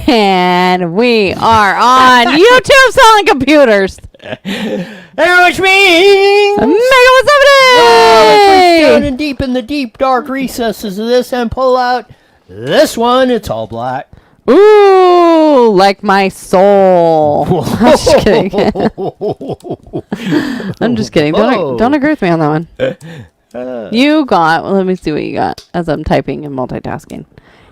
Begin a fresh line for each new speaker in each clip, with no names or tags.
And we are on YouTube selling computers.
Which means
Mega 170!
let's reach down and deep in the deep, dark recesses of this and pull out this one. It's all black.
Ooh, like my soul. I'm just kidding. I'm just kidding. Don't agree with me on that one. You got, let me see what you got as I'm typing and multitasking.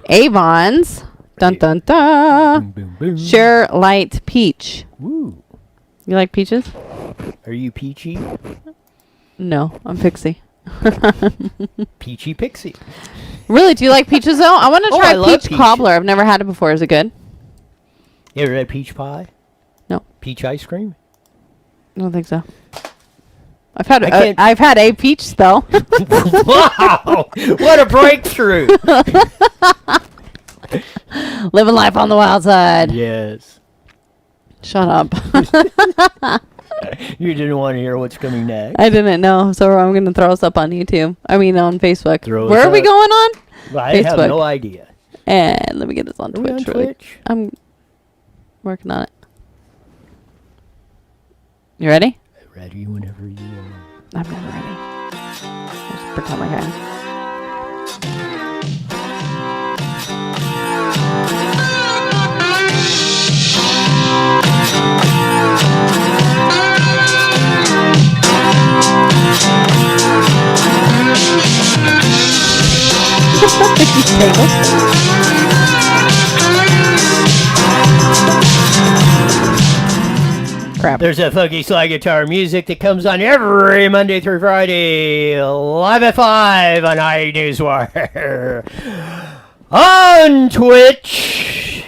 Avon's, dun dun dun,
Boom, boom, boom.
Sure Light Peach.
Woo.
You like peaches?
Are you peachy?
No, I'm Pixie.
Peachy Pixie.
Really, do you like peaches though? I want to try
I love
peach
peaches.
cobbler. I've never had it before. Is it good?
You ever had peach pie?
No.
Peach ice cream?
I don't think so. I've had
can't-
I've had a peach though.
Wow! What a breakthrough!
Living life on the wild side.
Yes.
Shut up.
You didn't want to hear what's coming next.
I didn't know, so I'm gonna throw us up on YouTube. I mean on Facebook.
Throw us
Where are we
up.
going on?
Well, I have
Facebook.
no idea.
And let me get this on
Are we
Twitch.
on
really.
Twitch?
I'm working on it. You ready?
Ready whenever you are.
I'm not ready. Just pretend like I am. Crap.
There's that funky slide guitar music that comes on every Monday through Friday, live at 5 on IE Newswire. On Twitch,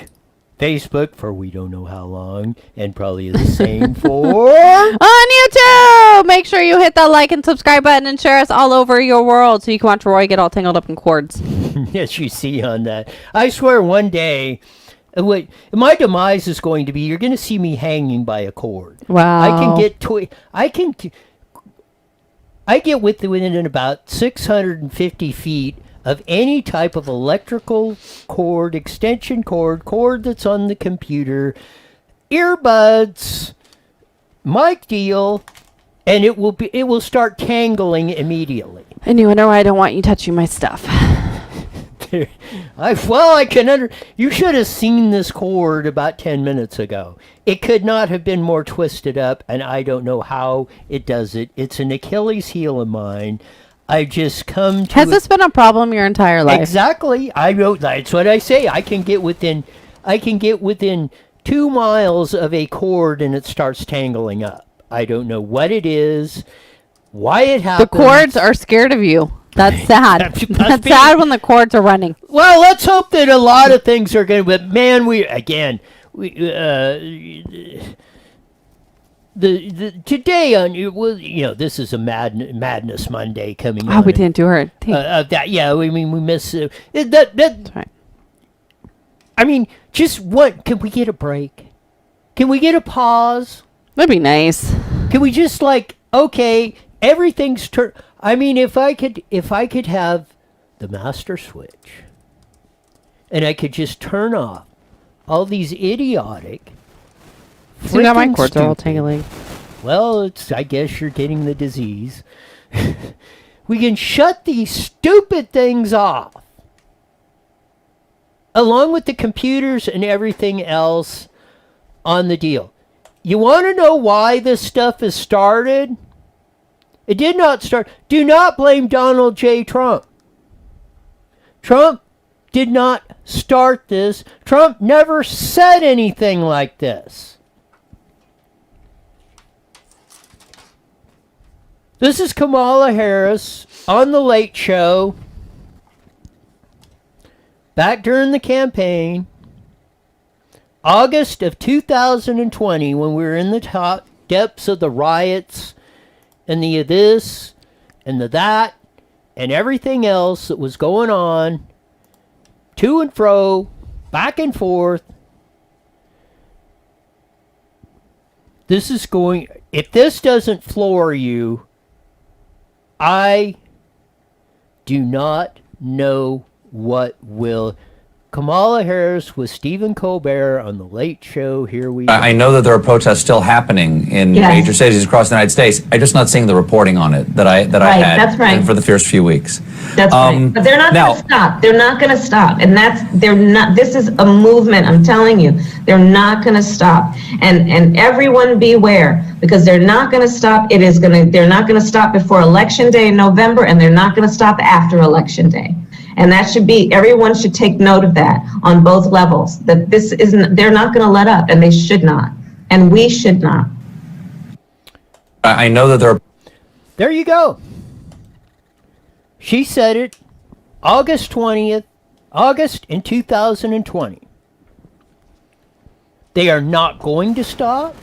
Facebook for we don't know how long, and probably the same for...
On YouTube! Make sure you hit that like and subscribe button and share us all over your world so you can watch Roy get all tangled up in cords.
As you see on that. I swear one day, what my demise is going to be, you're going to see me hanging by a cord.
Wow.
I can get I get within about 650 feet of any type of electrical cord, extension cord that's on the computer, earbuds, mic deal, and it will start tangling immediately.
And you wonder why I don't want you touching my stuff.
You should have seen this cord about 10 minutes ago. It could not have been more twisted up, and I don't know how it does it. It's an Achilles heel of mine. I just come to...
Has this been a problem your entire life?
Exactly. That's what I say. I can get within 2 miles of a cord and it starts tangling up. I don't know what it is, why it happens.
The cords are scared of you. That's sad. That's sad when the cords are running.
Well, let's hope that a lot of things are going to... But man, today on this is a Madness Monday coming.
Oh, we didn't do her.
We miss that.
That's right.
I mean, just what? Can we get a break? Can we get a pause?
That'd be nice.
Can we just okay, everything's I mean, if I could have the master switch, and I could just turn off all these idiotic.
So now my cords are all
stupid-
tangling.
Well, I guess you're getting the disease. We can shut these stupid things off. Along with the computers and everything else on the deal. You want to know why this stuff has started? It did not start. Do not blame Donald J. Trump. Trump did not start this. Trump never said anything like this. This is Kamala Harris on The Late Show. Back during the campaign. August of 2020, when we were in the top depths of the riots and the this and the that and everything else that was going on, to and fro, back and forth. This is going... If this doesn't floor you, I do not know what will. Kamala Harris with Stephen Colbert on the Late Show. Here we go.
I know that there are protests still happening in major cities across the United States. I'm just not seeing the reporting on it that I had
that's right.
for the first few weeks.
That's right. But they're not going to stop. They're not going to stop. And they're not, this is a movement, I'm telling you. They're not going to stop. And everyone beware, because they're not going to stop. They're not going to stop before Election Day in November, and they're not going to stop after Election Day. And that should be, everyone should take note of that on both levels, that this isn't, they're not going to let up, and they should not. And we should not.
I know that
There you go. She said it August 20th, August in 2020. They are not going to stop.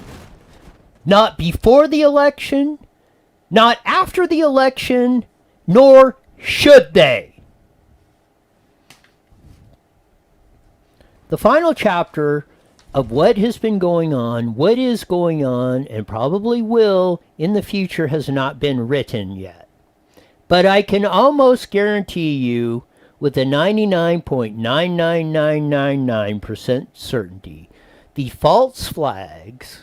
Not before the election, not after the election, nor should they. The final chapter of what has been going on, what is going on, and probably will in the future has not been written yet. But I can almost guarantee you with a 99.99999% certainty, the false flags,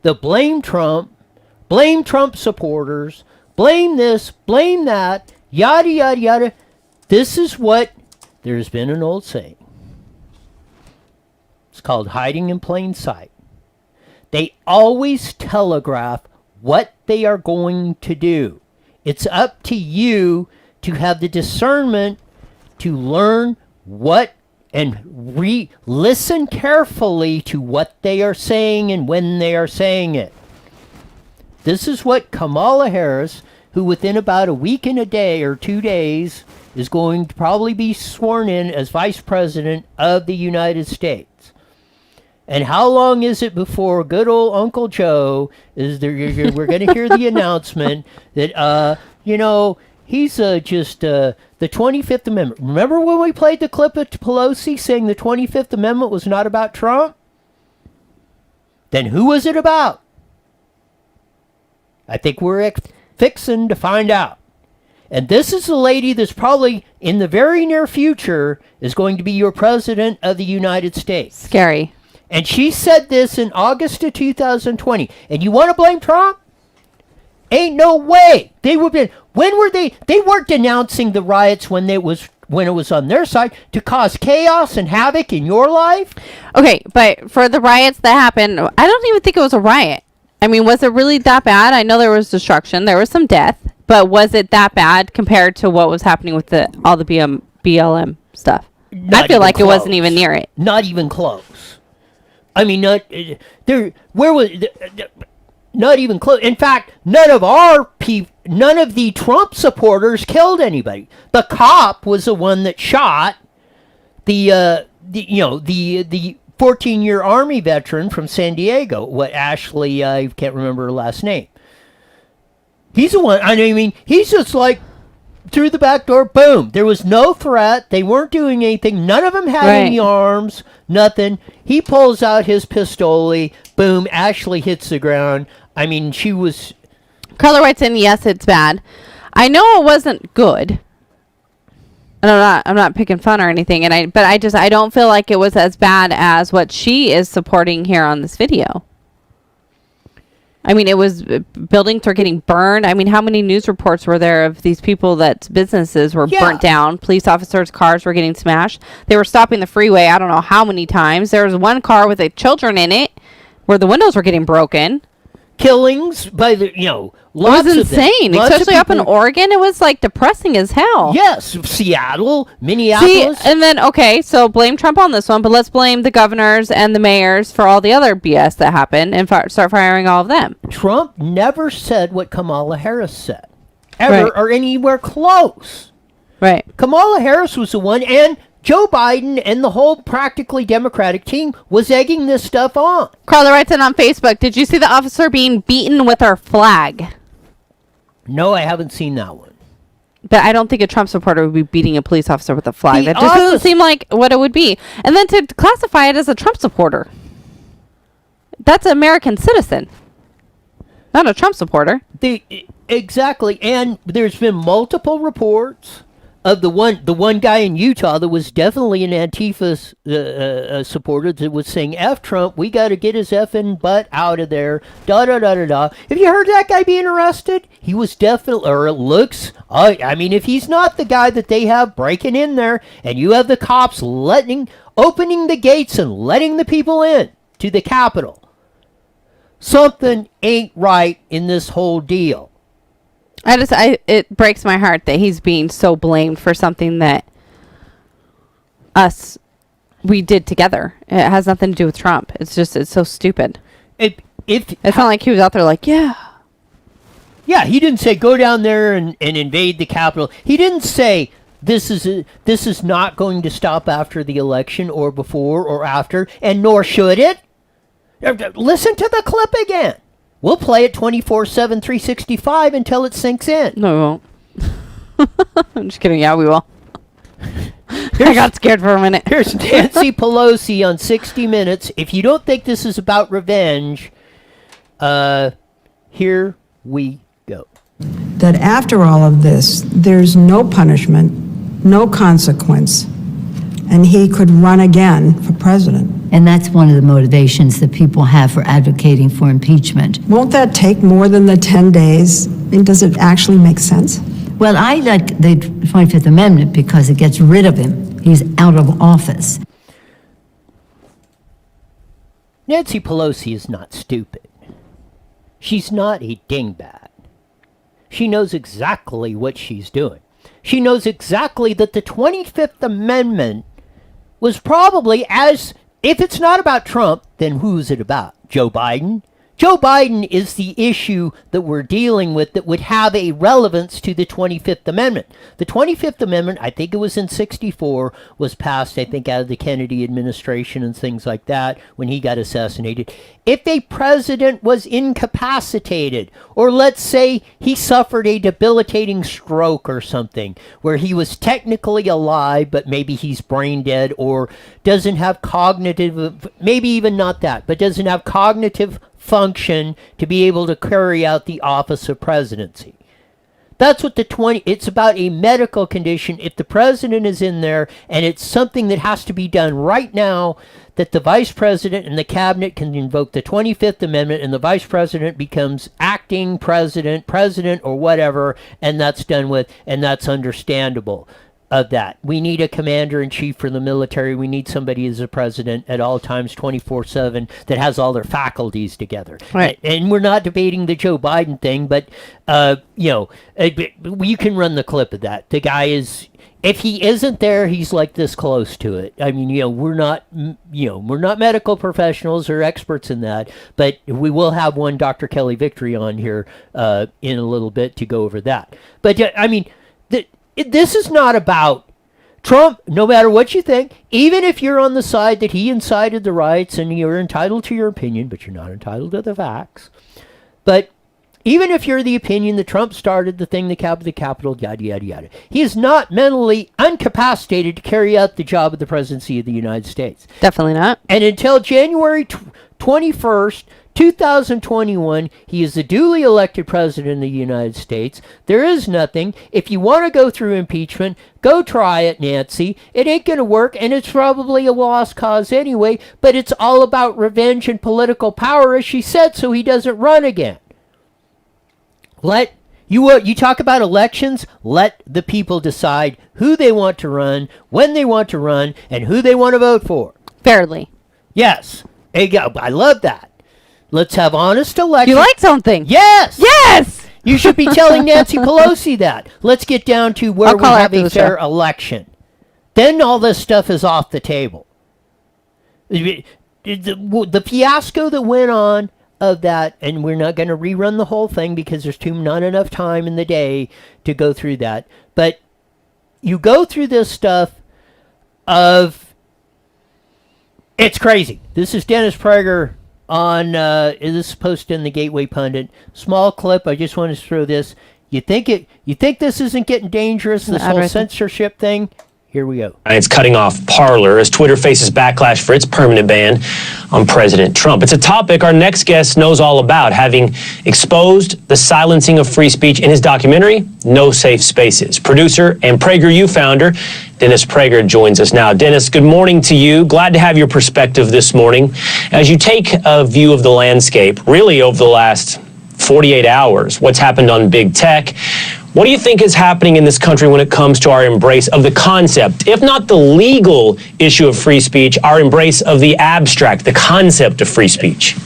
the blame Trump supporters, blame this, blame that, yada, yada, yada. This is what, there's been an old saying. It's called hiding in plain sight. They always telegraph what they are going to do. It's up to you to have the discernment to learn what and listen carefully to what they are saying and when they are saying it. This is what Kamala Harris, who within about a week and a day or 2 days is going to probably be sworn in as Vice President of the United States. And how long is it before good old Uncle Joe is there? We're going to hear the announcement that, he's just the 25th Amendment. Remember when we played the clip of Pelosi saying the 25th Amendment was not about Trump? Then who was it about? I think we're fixing to find out. And this is the lady that's probably in the very near future is going to be your president of the United States.
Scary.
And she said this in August of 2020. And you want to blame Trump? Ain't no way. When were they? They weren't denouncing the riots when it was on their side to cause chaos and havoc in your life.
Okay, but for the riots that happened, I don't even think it was a riot. I mean, was it really that bad? I know there was destruction, there was some death, but was it that bad compared to what was happening with all the BLM stuff? I feel like it wasn't even near it.
Not even close. I mean, not even close. In fact, none of the Trump supporters killed anybody. The cop was the one that shot the 14-year Army veteran from San Diego. Ashley? I can't remember her last name. He's the one. I mean, he's just like through the back door. Boom. There was no threat. They weren't doing anything. None of them had any arms. Nothing. He pulls out his pistoli. Boom. Ashley hits the ground. I mean, she was...
Carla writes in, yes, it's bad. I know it wasn't good. And I'm not picking fun or anything. But I don't feel like it was as bad as what she is supporting here on this video. I mean, it was buildings were getting burned. I mean, how many news reports were there of these people that businesses were burnt down? Police officers' cars were getting smashed. They were stopping the freeway. I don't know how many times. There was one car with children in it where the windows were getting broken.
Killings by lots
it was insane, especially up in Oregon. It was like depressing as hell.
Yes, Seattle, Minneapolis.
See, and then so blame Trump on this one, but let's blame the governors and the mayors for all the other BS that happened and start firing all of them.
Trump never said what Kamala Harris said, ever or anywhere close.
Right.
Kamala Harris was the one, and Joe Biden and the whole practically Democratic team was egging this stuff on.
Carla writes in on Facebook, did you see the officer being beaten with her flag?
No, I haven't seen that one.
But I don't think a Trump supporter would be beating a police officer with a flag. That just doesn't seem like what it would be. And then to classify it as a Trump supporter. That's an American citizen. Not a Trump supporter.
Exactly. And there's been multiple reports of the one guy in Utah that was definitely an Antifa supporter that was saying, F Trump, we got to get his effing butt out of there, da-da-da-da-da. Have you heard that guy being arrested? He was definitely, or it looks, I mean, if he's not the guy that they have breaking in there, and you have the cops opening the gates and letting the people in to the Capitol, something ain't right in this whole deal.
It breaks my heart that he's being so blamed for something that we did together. It has nothing to do with Trump. It's so stupid. It's not like he was out there like, yeah,
he didn't say go down there and invade the Capitol. He didn't say this is not going to stop after the election or before or after, and nor should it. Listen to the clip again. We'll play it 24/7, 365 until it sinks in.
No, we won't. I'm just kidding. Yeah, we will. I got scared for a minute.
Here's Nancy Pelosi on 60 Minutes. If you don't think this is about revenge, here we go.
That after all of this, there's no punishment, no consequence, and he could run again for president.
And that's one of the motivations that people have for advocating for impeachment.
Won't that take more than the 10 days? I mean, does it actually make sense?
Well, I like the 25th Amendment because it gets rid of him. He's out of office.
Nancy Pelosi is not stupid. She's not a dingbat. She knows exactly what she's doing. She knows exactly that the 25th Amendment was probably if it's not about Trump, then who's it about? Joe Biden? Joe Biden is the issue that we're dealing with that would have a relevance to the 25th Amendment. The 25th Amendment, I think it was in 64, was passed, I think, out of the Kennedy administration and things like that when he got assassinated. If a president was incapacitated, or let's say he suffered a debilitating stroke or something, where he was technically alive, but maybe he's brain dead, or doesn't have cognitive, maybe even not that, but doesn't have cognitive function to be able to carry out the office of presidency. That's what it's about, a medical condition. If the president is in there and it's something that has to be done right now, that the vice president and the cabinet can invoke the 25th Amendment and the vice president becomes acting president or whatever, and that's done with, and that's understandable. Of that. We need a commander-in-chief for the military. We need somebody as a president at all times, 24/7, that has all their faculties together.
Right.
And we're not debating the Joe Biden thing, but, you can run the clip of that. The guy is, if he isn't there, he's like this close to it. I mean, we're not medical professionals or experts in that, but we will have one Dr. Kelly Victory on here in a little bit to go over that. But, I mean, this is not about Trump, no matter what you think, even if you're on the side that he incited the riots and you're entitled to your opinion, but you're not entitled to the facts. But even if you're the opinion that Trump started the thing, the Capitol, yada, yada, yada, he is not mentally incapacitated to carry out the job of the presidency of the United States.
Definitely not.
And until January 21st, 2021, he is the duly elected president of the United States. There is nothing. If you want to go through impeachment, go try it, Nancy. It ain't going to work, and it's probably a lost cause anyway, but it's all about revenge and political power, as she said, so he doesn't run again. You talk about elections, let the people decide who they want to run, when they want to run, and who they want to vote for.
Fairly.
Yes. I love that. Let's have honest elections.
You like something?
Yes.
Yes.
You should be telling Nancy Pelosi that. Let's get down to where we have a fair election. Then all this stuff is off the table. The fiasco that went on of that, and we're not going to rerun the whole thing because there's not enough time in the day to go through that. But you go through this stuff of, it's crazy. This is Dennis Prager on, this is posted in the Gateway Pundit. Small clip. I just want to throw this. You think this isn't getting dangerous, this whole censorship thing? Here we go.
It's cutting off Parler as Twitter faces backlash for its permanent ban on President Trump. It's a topic our next guest knows all about, having exposed the silencing of free speech in his documentary, No Safe Spaces. Producer and PragerU founder, Dennis Prager, joins us now. Dennis, good morning to you. Glad to have your perspective this morning. As you take a view of the landscape, really over the last 48 hours, what's happened on big tech, what do you think is happening in this country when it comes to our embrace of the concept, if not the legal issue of free speech, our embrace of the abstract, the concept of free speech?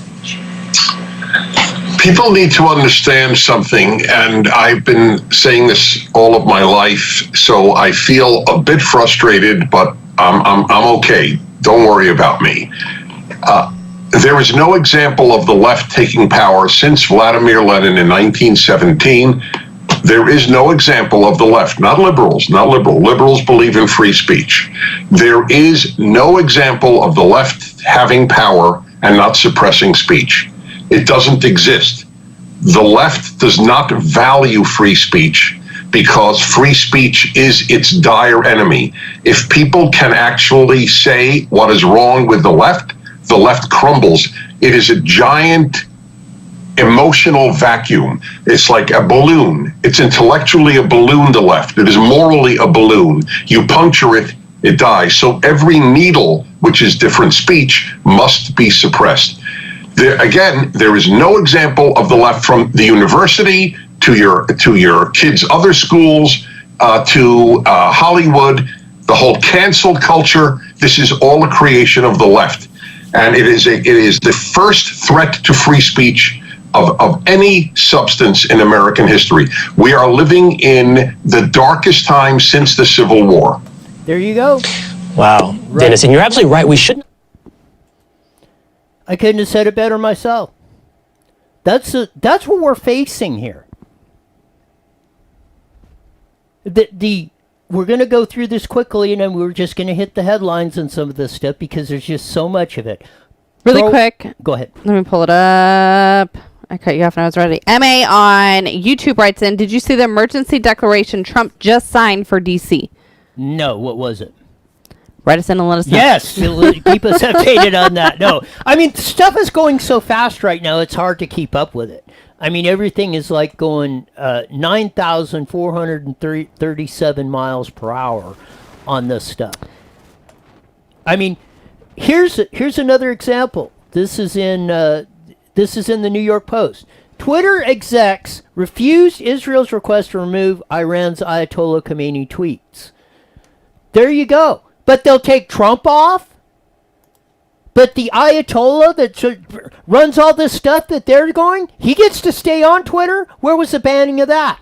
People need to understand something, and I've been saying this all of my life, so I feel a bit frustrated, but I'm okay. Don't worry about me. There is no example of the left taking power since Vladimir Lenin in 1917. There is no example of the left, not liberals. Liberals believe in free speech. There is no example of the left having power and not suppressing speech. It doesn't exist. The left does not value free speech because free speech is its dire enemy. If people can actually say what is wrong with the left crumbles. It is a giant emotional vacuum. It's like a balloon. It's intellectually a balloon, the left. It is morally a balloon. You puncture it, it dies. So every needle, which is different speech, must be suppressed. There is no example of the left from the university to your kids' other schools to Hollywood, the whole cancel culture. This is all a creation of the left. And it is the first threat to free speech of any substance in American history. We are living in the darkest time since the Civil War.
There you go.
Wow, right. Dennis, and you're absolutely right. We shouldn't.
I couldn't have said it better myself. That's what we're facing here. We're going to go through this quickly, and then we're just going to hit the headlines on some of this stuff because there's just so much of it.
Really quick.
Go ahead.
Let me pull it up. I cut you off and I was ready. MA on YouTube writes in, did you see the emergency declaration Trump just signed for D.C.?
No, what was it?
Write us in and let us know.
Yes, keep us updated on that. No, I mean, stuff is going so fast right now, it's hard to keep up with it. I mean, everything is like going 9,437 miles per hour on this stuff. I mean, here's another example. This is in the New York Post. Twitter execs refused Israel's request to remove Iran's Ayatollah Khomeini tweets. There you go. But they'll take Trump off? But the Ayatollah that runs all this stuff that they're going, he gets to stay on Twitter? Where was the banning of that?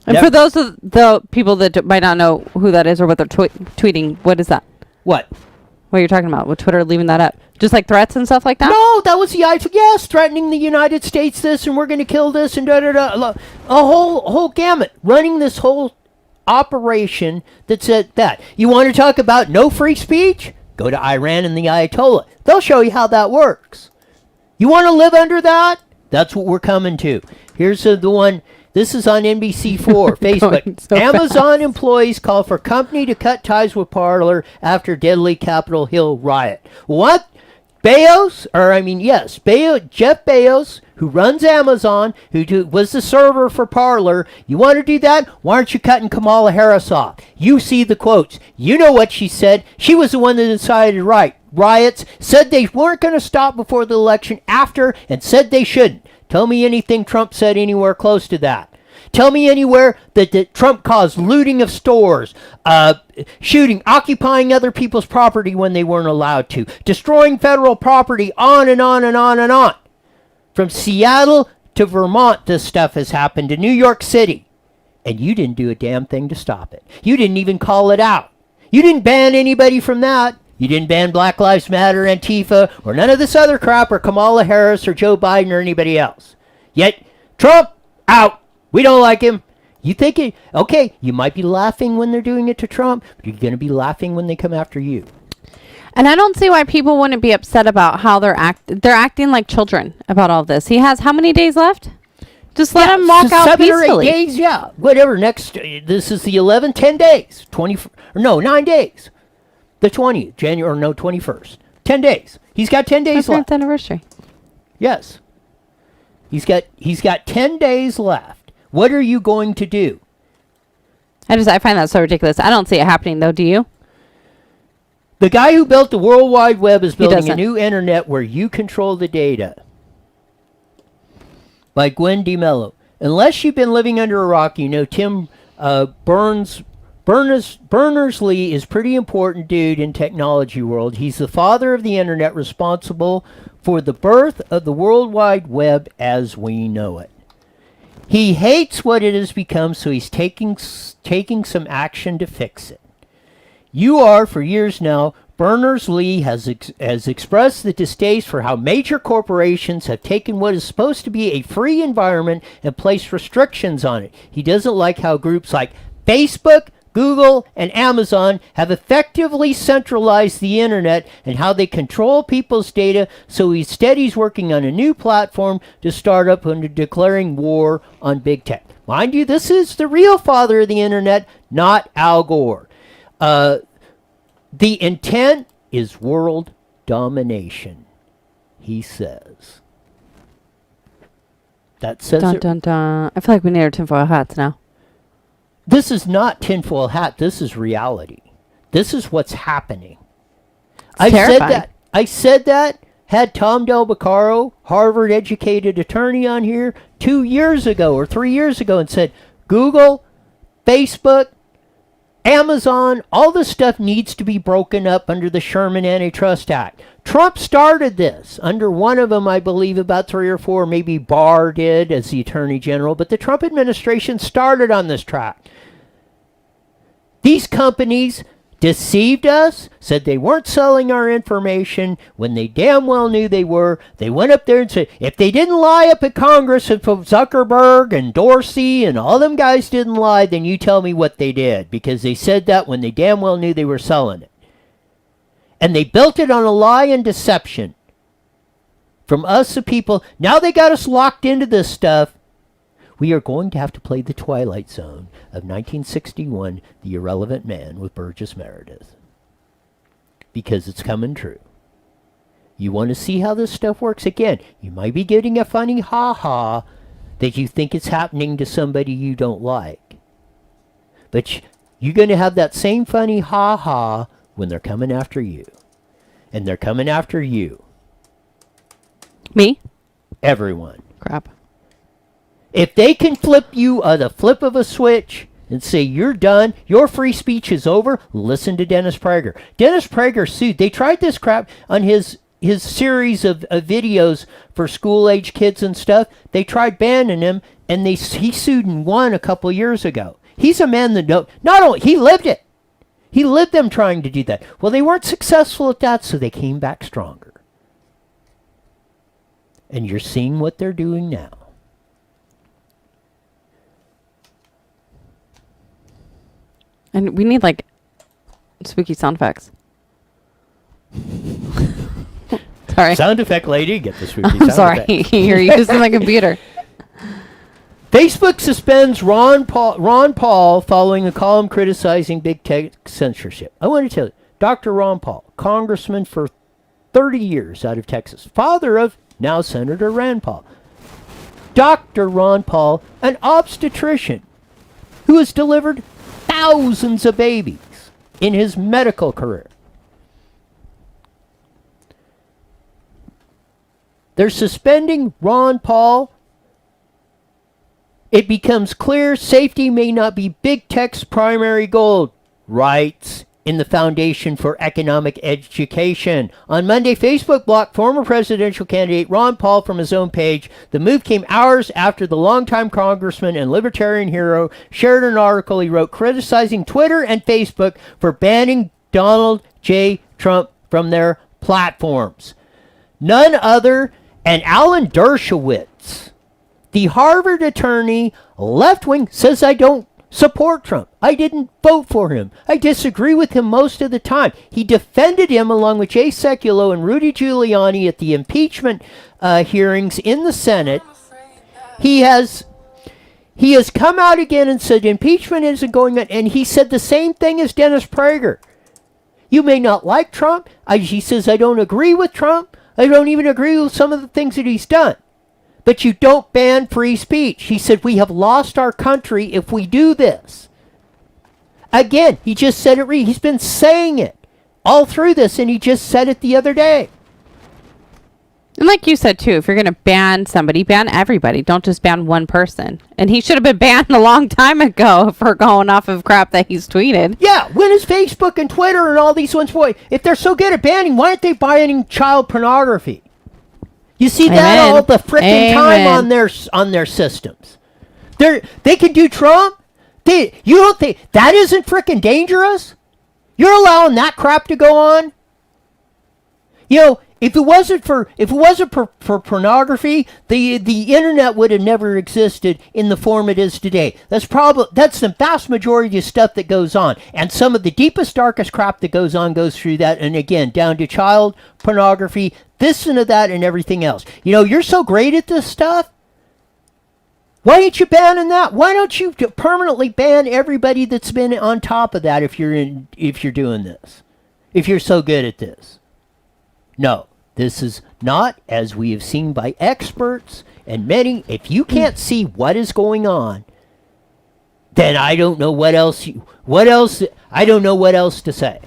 And for those of the people that might not know who that is or what they're tweeting, what is that?
What?
What you're talking about with Twitter leaving that up? Just like threats and stuff like that?
No, that was the yes, threatening the United States this and we're going to kill this and da-da-da. A whole gamut. Running this whole operation that said that. You want to talk about no free speech? Go to Iran and the Ayatollah. They'll show you how that works. You want to live under that? That's what we're coming to. Here's the one. This is on NBC4, Facebook. So Amazon employees call for company to cut ties with Parler after deadly Capitol Hill riot. What? Jeff Bezos, who runs Amazon, who was the server for Parler. You want to do that? Why aren't you cutting Kamala Harris off? You see the quotes. You know what she said. She was the one that decided riots, said they weren't going to stop before the election, after, and said they shouldn't. Tell me anything Trump said anywhere close to that. Tell me anywhere that Trump caused looting of stores, shooting, occupying other people's property when they weren't allowed to, destroying federal property, on and on and on and on. From Seattle to Vermont, this stuff has happened, to New York City. And you didn't do a damn thing to stop it. You didn't even call it out. You didn't ban anybody from that. You didn't ban Black Lives Matter, Antifa, or none of this other crap, or Kamala Harris, or Joe Biden, or anybody else. Yet, Trump, out. We don't like him. You think you might be laughing when they're doing it to Trump, but you're going to be laughing when they come after you.
And I don't see why people wouldn't be upset about how they're acting like children about all this. He has how many days left? Just let him walk out
7
peacefully.
or 8 days, yeah. Whatever, this is the 11, 10 days. 9 days. The 20th, January, 21st. 10 days. He's got 10 days
My
left.
10th anniversary.
Yes. He's got 10 days left. What are you going to do?
I find that so ridiculous. I don't see it happening though, do you?
The guy who built the World Wide Web is building a
doesn't.
new internet where you control the data. By Gwen DeMello. Unless you've been living under a rock, you know Tim Berners-Lee is pretty important dude in technology world. He's the father of the internet, responsible for the birth of the World Wide Web as we know it. He hates what it has become, so he's taking some action to fix it. You are, for years now, Berners-Lee has expressed the distaste for how major corporations have taken what is supposed to be a free environment and placed restrictions on it. He doesn't like how groups like Facebook, Google, and Amazon have effectively centralized the internet and how they control people's data, so instead he's working on a new platform to start up under declaring war on big tech. Mind you, this is the real father of the internet, not Al Gore. The intent is world domination, he says. That says
Dun
it.
dun dun. I feel like we need our tinfoil hats now.
This is not tinfoil hat. This is reality. This is what's happening.
Terrifying.
I said that. Had Tom Del Beccaro, Harvard-educated attorney, on here 2 years ago or 3 years ago and said, Google, Facebook, Amazon, all this stuff needs to be broken up under the Sherman Antitrust Act. Trump started this under one of them, I believe, about 3 or 4, maybe Barr did as the Attorney General, but the Trump administration started on this track. These companies deceived us, said they weren't selling our information when they damn well knew they were. They went up there and said, if they didn't lie up at Congress, if Zuckerberg and Dorsey and all them guys didn't lie, then you tell me what they did, because they said that when they damn well knew they were selling it. And they built it on a lie and deception from us, the people. Now they got us locked into this stuff. We are going to have to play the Twilight Zone of 1961, The Irrelevant Man with Burgess Meredith. Because it's coming true. You want to see how this stuff works? Again, you might be getting a funny ha-ha that you think it's happening to somebody you don't like. But you're going to have that same funny ha-ha when they're coming after you. And they're coming after you.
Me?
Everyone.
Crap.
If they can flip you the flip of a switch and say you're done, your free speech is over, listen to Dennis Prager. Dennis Prager sued. They tried this crap on his series of videos for school-age kids and stuff. They tried banning him, and he sued and won a couple years ago. He's a man that not only he lived it. He lived them trying to do that. Well, they weren't successful at that, so they came back stronger. And you're seeing what they're doing now.
And we need like spooky sound effects. Sorry.
Sound effect lady, get the spooky
I'm
sound
sorry.
effect.
You're using my computer.
Facebook suspends Ron Paul following a column criticizing big tech censorship. I want to tell you, Dr. Ron Paul, congressman for 30 years out of Texas, father of now Senator Rand Paul. Dr. Ron Paul, an obstetrician who has delivered thousands of babies in his medical career. They're suspending Ron Paul. It becomes clear safety may not be big tech's primary goal, writes in the Foundation for Economic Education. On Monday, Facebook blocked former presidential candidate Ron Paul from his own page. The move came hours after the longtime congressman and libertarian hero shared an article he wrote criticizing Twitter and Facebook for banning Donald J. Trump from their platforms. None other than Alan Dershowitz, the Harvard attorney, left-wing, says I don't support Trump. I didn't vote for him. I disagree with him most of the time. He defended him along with Jay Sekulow and Rudy Giuliani at the impeachment hearings in the Senate. He has come out again and said impeachment isn't going on, and he said the same thing as Dennis Prager. You may not like Trump. He says, I don't agree with Trump. I don't even agree with some of the things that he's done. But you don't ban free speech. He said, we have lost our country if we do this. Again, he just said it. He's been saying it all through this, and he just said it the other day.
And like you said, too, if you're going to ban somebody, ban everybody. Don't just ban one person. And he should have been banned a long time ago for going off of crap that he's tweeted.
Yeah, when is Facebook and Twitter and all these ones, boy, if they're so good at banning, why aren't they banning child pornography? You see that all the frickin' time on their systems. They can do Trump. You don't think that isn't frickin' dangerous? You're allowing that crap to go on? You know, if it wasn't for pornography, the internet would have never existed in the form it is today. That's the vast majority of stuff that goes on, and some of the deepest, darkest crap that goes through that. And again, down to child pornography, this and that, and everything else. You know, you're so great at this stuff. Why ain't you banning that? Why don't you permanently ban everybody that's been on top of that if you're doing this? If you're so good at this. No, this is not, as we have seen by experts and many. If you can't see what is going on, then I don't know what else. I don't know what else to say,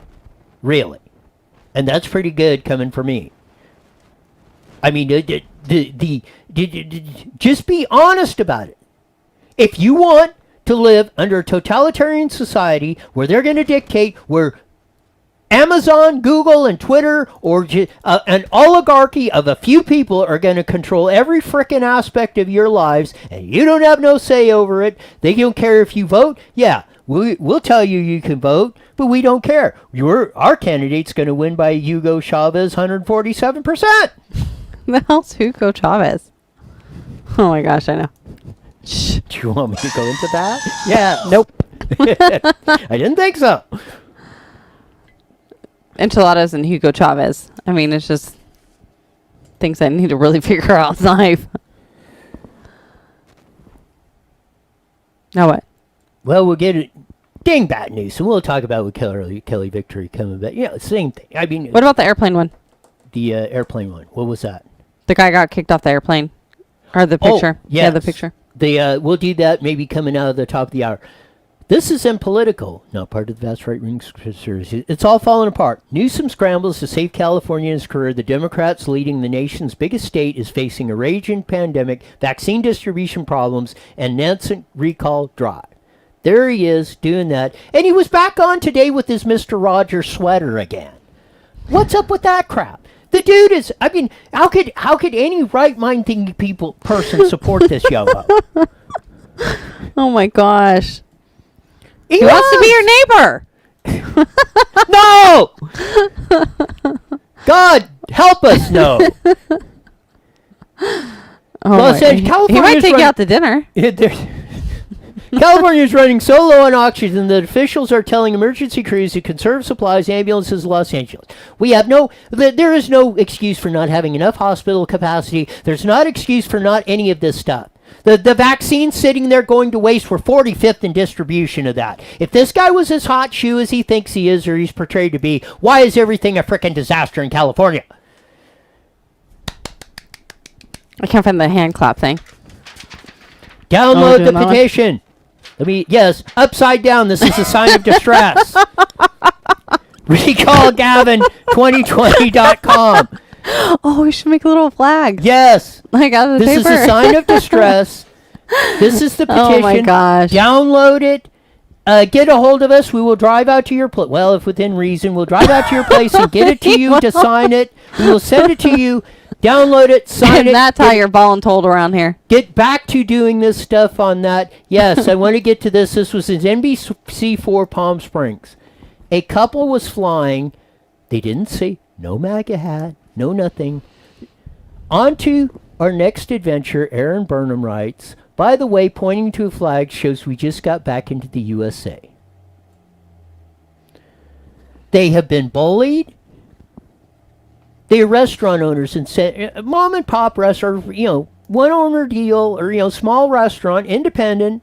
really, and that's pretty good coming from me. I mean, just be honest about it. If you want to live under a totalitarian society where they're going to dictate, where Amazon, Google, and Twitter, or an oligarchy of a few people are going to control every frickin' aspect of your lives, and you don't have no say over it, they don't care if you vote, yeah, we'll tell you can vote, but we don't care. Our candidate's going to win by Hugo Chavez 147%.
The hell's Hugo Chavez? Oh my gosh, I know.
Do you want me to go into that? Yeah.
Nope.
I didn't think so.
Enchiladas and Hugo Chavez. I mean, it's just things I need to really figure out in life. Now what?
Well, we'll get it. Dang bad news, and we'll talk about with Kelly Victory coming back. Yeah, same thing. I mean,
what about the airplane one?
The airplane one. What was that?
The guy got kicked off the airplane. Or the picture.
Yes.
Yeah, the picture.
We'll do that maybe coming out of the top of the hour. This is impolitical, not part of the vast right-wing conspiracy. It's all falling apart. Newsom scrambles to save California in his career. The Democrats leading the nation's biggest state is facing a raging pandemic, vaccine distribution problems, and nascent recall drive. There he is doing that. And he was back on today with his Mr. Rogers sweater again. What's up with that crap? The dude is, I mean, how could any right-minded person support this yo-ho?
Oh my gosh. He wants to be your neighbor.
No! God, help us, no.
He might take you out to dinner.
California is running so low on oxygen that officials are telling emergency crews to conserve supplies, ambulances in Los Angeles. There is no excuse for not having enough hospital capacity. There's not excuse for not any of this stuff. The vaccine sitting there going to waste. We're 45th in distribution of that. If this guy was as hot shoe as he thinks he is or he's portrayed to be, why is everything a frickin' disaster in California?
I can't find the hand clap thing.
Download the petition. Upside down. This is a sign of distress. Recall Gavin2020.com.
Oh, we should make a little flag.
Yes.
Like out of the
paper. This is a sign of distress. This is the petition.
Oh my gosh.
Download it. Get a hold of us. We will drive out to your place. Well, if within reason, we'll drive out to your place and get it to you to sign it. We will send it to you. Download it, sign it.
And that's how you're voluntold around here.
Get back to doing this stuff on that. Yes, I want to get to this. This was in NBC4 Palm Springs. A couple was flying. They didn't say no MAGA hat, no nothing. On to our next adventure, Aaron Burnham writes, by the way, pointing to a flag shows we just got back into the USA. They have been bullied. They are restaurant owners and said, mom and pop restaurants, one owner deal, or small restaurant, independent.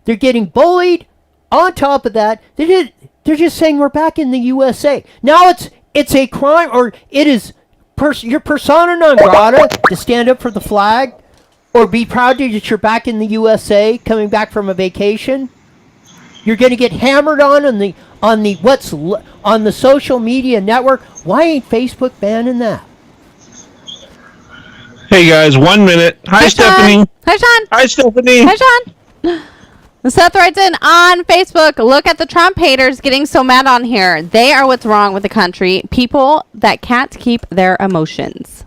They're getting bullied. On top of that, they're just saying we're back in the USA. Now it's a crime, or it is your persona non grata to stand up for the flag, or be proud that you're back in the USA, coming back from a vacation. You're going to get hammered on the social media network. Why ain't Facebook banning that?
Hey guys, 1 minute. Hi, Stephanie.
Hi, Sean.
Hi, Stephanie.
Hi, Sean. Seth writes in on Facebook, look at the Trump haters getting so mad on here. They are what's wrong with the country. People that can't keep their emotions.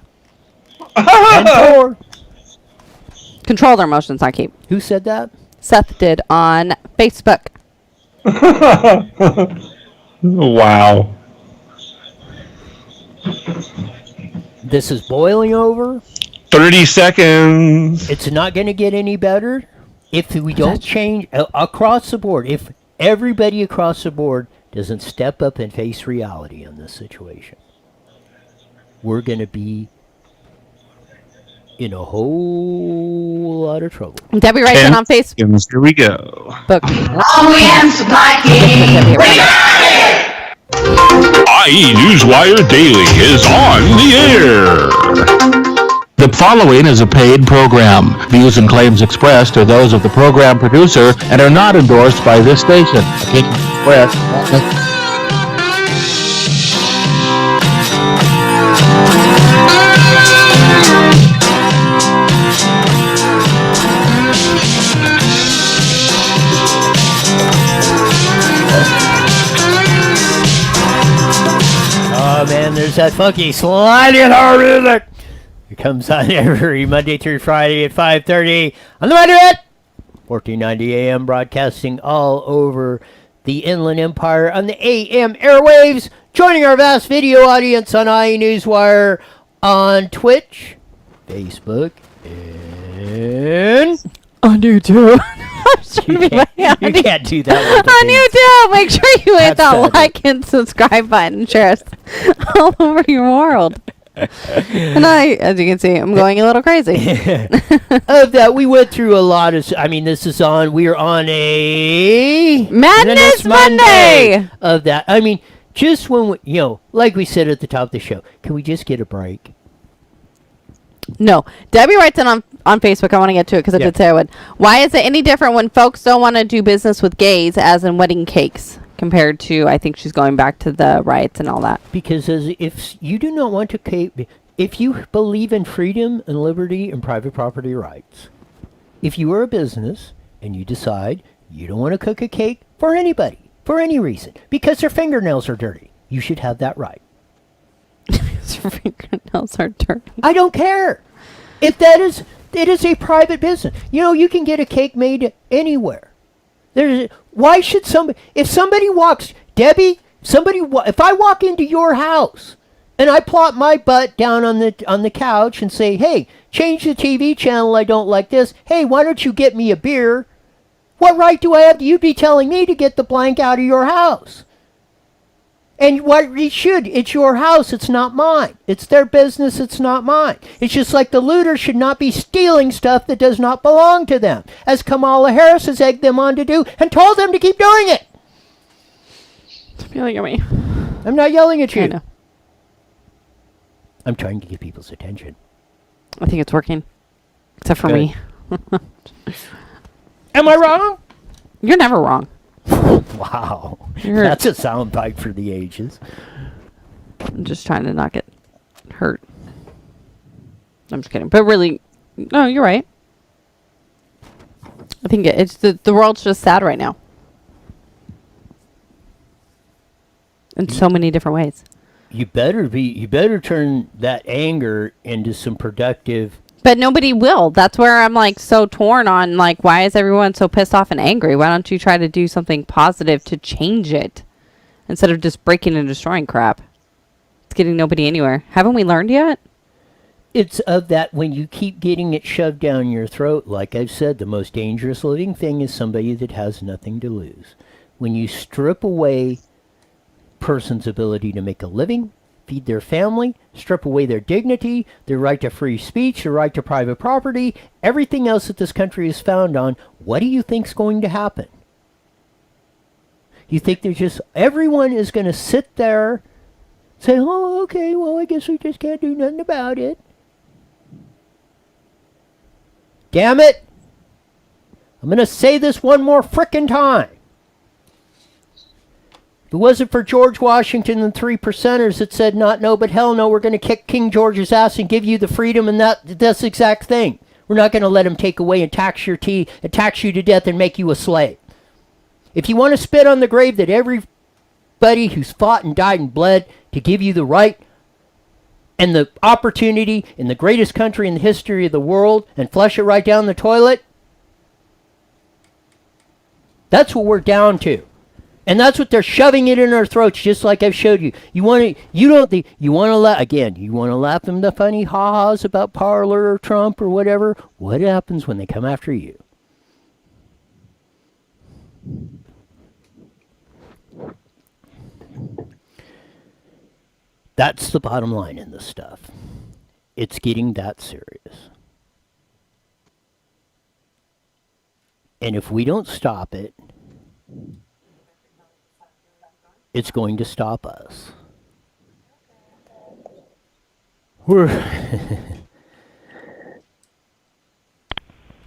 Control their emotions, not keep.
Who said that?
Seth did on Facebook.
Wow.
This is boiling over.
30 seconds.
It's not going to get any better if we don't change across the board. If everybody across the board doesn't step up and face reality in this situation, we're going to be in a whole lot of trouble.
Debbie writes in on Facebook.
Here we go.
IE Newswire Daily is on the air. The following is a paid program. Views and claims expressed are those of the program producer and are not endorsed by this station. Opinions expressed.
Oh man, there's that funky slide guitar music. It comes on every Monday through Friday at 5:30 on the radio at 1490 AM, broadcasting all over the Inland Empire on the AM airwaves. Joining our vast video audience on IE Newswire on Twitch, Facebook, and
on YouTube.
you can't do that
on YouTube. Make sure you hit that
That's
like and subscribe button. Share us all over your world. And as you can see, I'm going a little crazy.
Of that, we went through a lot of. We're on a
Madness Monday.
Of that, just when we, like we said at the top of the show, can we just get a break?
No. Debbie writes in on Facebook. I want to get to it because I did say I would. Why is it any different when folks don't want to do business with gays, as in wedding cakes, compared to, I think she's going back to the riots and all that?
Because if you do not want to, if you believe in freedom and liberty and private property rights, if you are a business and you decide you don't want to cook a cake for anybody, for any reason, because their fingernails are dirty, you should have that right.
Your fingernails are dirty.
I don't care. If it is a private business. You can get a cake made anywhere. Why should if somebody walks, Debbie, if I walk into your house and I plop my butt down on the couch and say, hey, change the TV channel, I don't like this. Hey, why don't you get me a beer? What right do I have? You be telling me to get the blank out of your house. And it's your house, it's not mine. It's their business, it's not mine. It's just like the looters should not be stealing stuff that does not belong to them, as Kamala Harris has egged them on to do and told them to keep doing it.
Stop yelling at me.
I'm not yelling at you.
I know.
I'm trying to get people's attention.
I think it's working. Except for me.
Am I wrong?
You're never wrong.
Wow. That's a soundbite for the ages.
I'm just trying to not get hurt. I'm just kidding. But really, no, you're right. I think it's the world's just sad right now. In so many different ways.
You better turn that anger into some productive.
But nobody will. That's where I'm like so torn on, like, why is everyone so pissed off and angry? Why don't you try to do something positive to change it instead of just breaking and destroying crap? It's getting nobody anywhere. Haven't we learned yet?
It's of that when you keep getting it shoved down your throat. Like I've said, the most dangerous living thing is somebody that has nothing to lose. When you strip away person's ability to make a living, feed their family, strip away their dignity, their right to free speech, their right to private property, everything else that this country is found on, what do you think's going to happen? You think everyone is going to sit there, say, oh, okay, well, I guess we just can't do nothing about it. Damn it! I'm going to say this one more frickin' time. If it wasn't for George Washington and 3 percenters that said not no, but hell no, we're going to kick King George's ass and give you the freedom and that's the exact thing. We're not going to let him take away and tax you to death and make you a slave. If you want to spit on the grave that everybody who's fought and died and bled to give you the right and the opportunity in the greatest country in the history of the world and flush it right down the toilet, that's what we're down to. And that's what they're shoving it in our throats, just like I've showed you. You want to laugh them the funny ha-has about Parler or Trump or whatever. What happens when they come after you? That's the bottom line in this stuff. It's getting that serious. And if we don't stop it, it's going to stop us.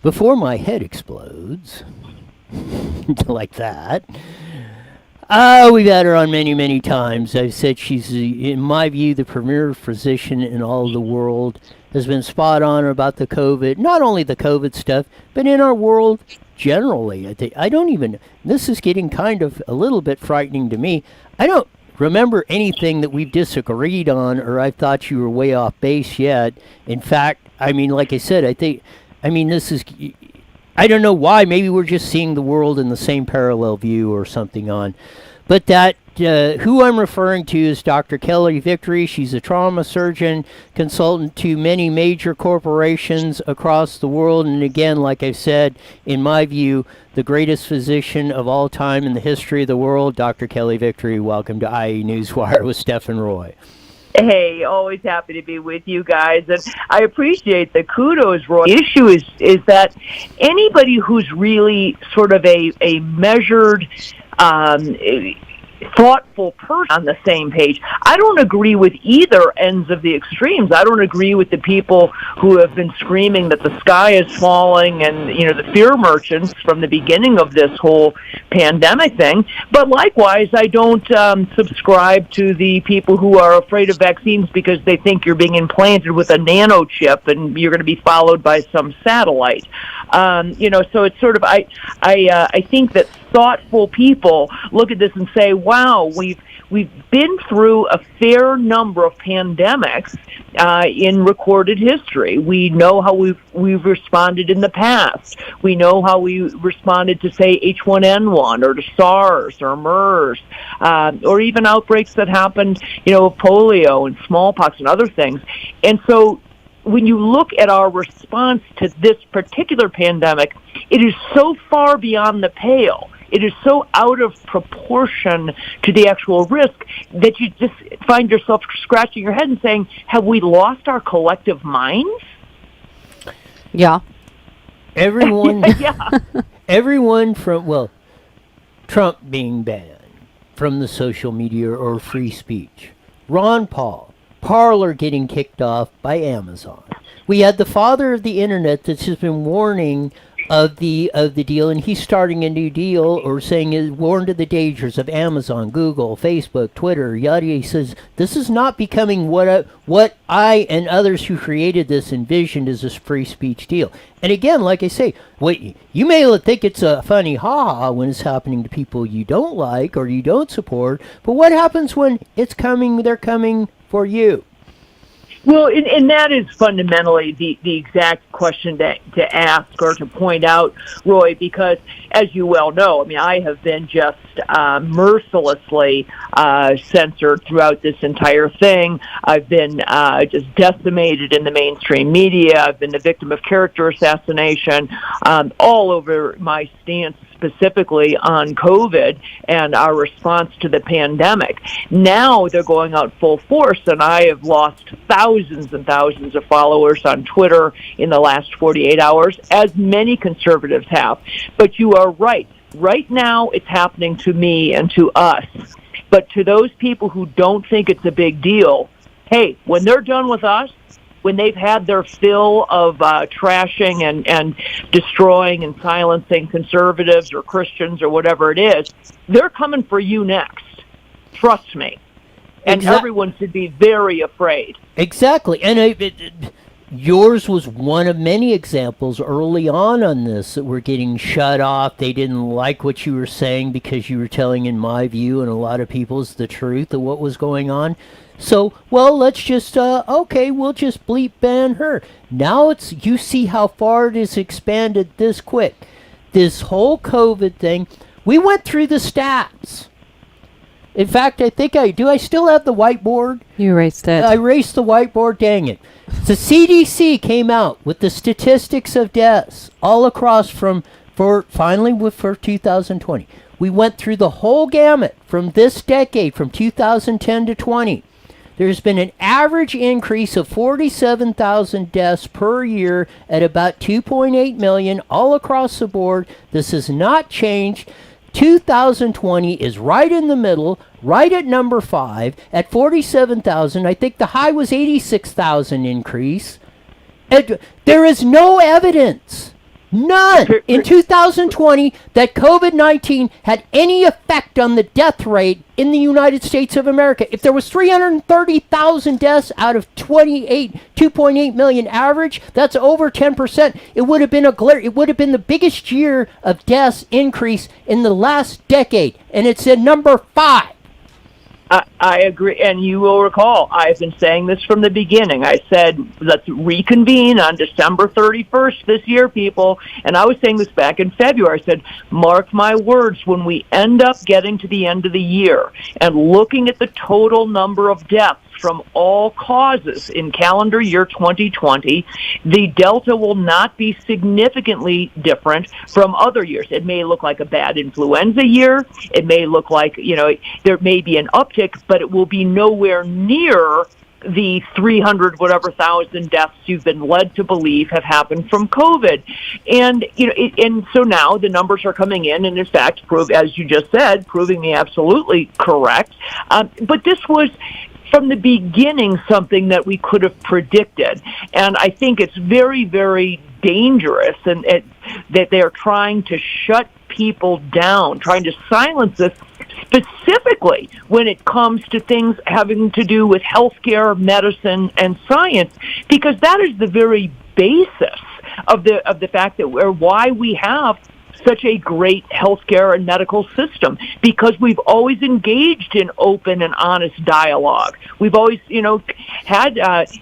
Before my head explodes, like that, we've had her on many, many times. I've said she's, in my view, the premier physician in all of the world, has been spot on about the COVID, not only the COVID stuff, but in our world generally. This is getting kind of a little bit frightening to me. I don't remember anything that we've disagreed on or I thought you were way off base yet. In fact, I mean, like I said, this is, I don't know why. Maybe we're just seeing the world in the same parallel view or something on. But that, who I'm referring to is Dr. Kelly Victory. She's a trauma surgeon, consultant to many major corporations across the world. And again, like I said, in my view, the greatest physician of all time in the history of the world, Dr. Kelly Victory. Welcome to IE Newswire with Steph Roy.
Hey, always happy to be with you guys, and I appreciate the kudos, Roy. The issue is that anybody who's really sort of a measured, thoughtful person on the same page. I don't agree with either ends of the extremes. I don't agree with the people who have been screaming that the sky is falling and, the fear merchants from the beginning of this whole pandemic thing. But likewise, I don't subscribe to the people who are afraid of vaccines because they think you're being implanted with a nanochip and you're going to be followed by some satellite. So it's sort of, I think that thoughtful people look at this and say, wow, we've been through a fair number of pandemics in recorded history. We know how we've responded in the past. We know how we responded to, say, H1N1 or to SARS or MERS, or even outbreaks that happened, of polio and smallpox and other things. And so when you look at our response to this particular pandemic, it is so far beyond the pale. It is so out of proportion to the actual risk that you just find yourself scratching your head and saying, have we lost our collective minds?
Yeah.
Everyone,
yeah.
Everyone from, Trump being banned from the social media or free speech. Ron Paul. Parler getting kicked off by Amazon. We had the father of the internet that's just been warning of the deal, and he's starting a new deal or saying is warned of the dangers of Amazon, Google, Facebook, Twitter, yada. He says this is not becoming what I and others who created this envisioned as this free speech deal. And again, like I say, you may think it's a funny ha-ha when it's happening to people you don't like or you don't support, but what happens when they're coming for you?
Well, and that is fundamentally the exact question to ask or to point out, Roy, because as you well know, I have been just mercilessly censored throughout this entire thing. I've been just decimated in the mainstream media. I've been the victim of character assassination all over my stance specifically on COVID and our response to the pandemic. Now they're going out full force, and I have lost thousands and thousands of followers on Twitter in the last 48 hours, as many conservatives have. But you are right. Right now, it's happening to me and to us. But to those people who don't think it's a big deal, hey, when they're done with us, when they've had their fill of trashing and destroying and silencing conservatives or Christians or whatever it is, they're coming for you next. Trust me. And everyone should be very afraid.
Exactly. And yours was one of many examples early on this that were getting shut off. They didn't like what you were saying because you were telling, in my view, and a lot of people's, the truth of what was going on. So, well, let's just, okay, we'll just bleep ban her. Now you see how far it has expanded this quick. This whole COVID thing, we went through the stats. In fact, I think I still have the whiteboard?
You erased it.
I erased the whiteboard, dang it. The CDC came out with the statistics of deaths all across for 2020. We went through the whole gamut from this decade, from 2010 to 20. There's been an average increase of 47,000 deaths per year at about 2.8 million all across the board. This has not changed. 2020 is right in the middle, right at number 5, at 47,000. I think the high was 86,000 increase. And there is no evidence, none, in 2020 that COVID-19 had any effect on the death rate in the United States of America. If there was 330,000 deaths out of 2.8 million average, that's over 10%. It would have been it would have been the biggest year of deaths increase in the last decade, and it's at number 5.
I agree, and you will recall, I've been saying this from the beginning. I said, let's reconvene on December 31st this year, people, and I was saying this back in February. I said, mark my words, when we end up getting to the end of the year and looking at the total number of deaths from all causes in calendar year 2020, the delta will not be significantly different from other years. It may look like a bad influenza year. It may look like, there may be an uptick, but it will be nowhere near the 300 whatever thousand deaths you've been led to believe have happened from COVID. And, and so now the numbers are coming in and in fact, as you just said, proving me absolutely correct. But this was, from the beginning, something that we could have predicted. And I think it's very, very dangerous and that they're trying to shut people down, trying to silence this, specifically when it comes to things having to do with healthcare, medicine, and science, because that is the very basis of the fact that why we have such a great healthcare and medical system, because we've always engaged in open and honest dialogue. We've always, had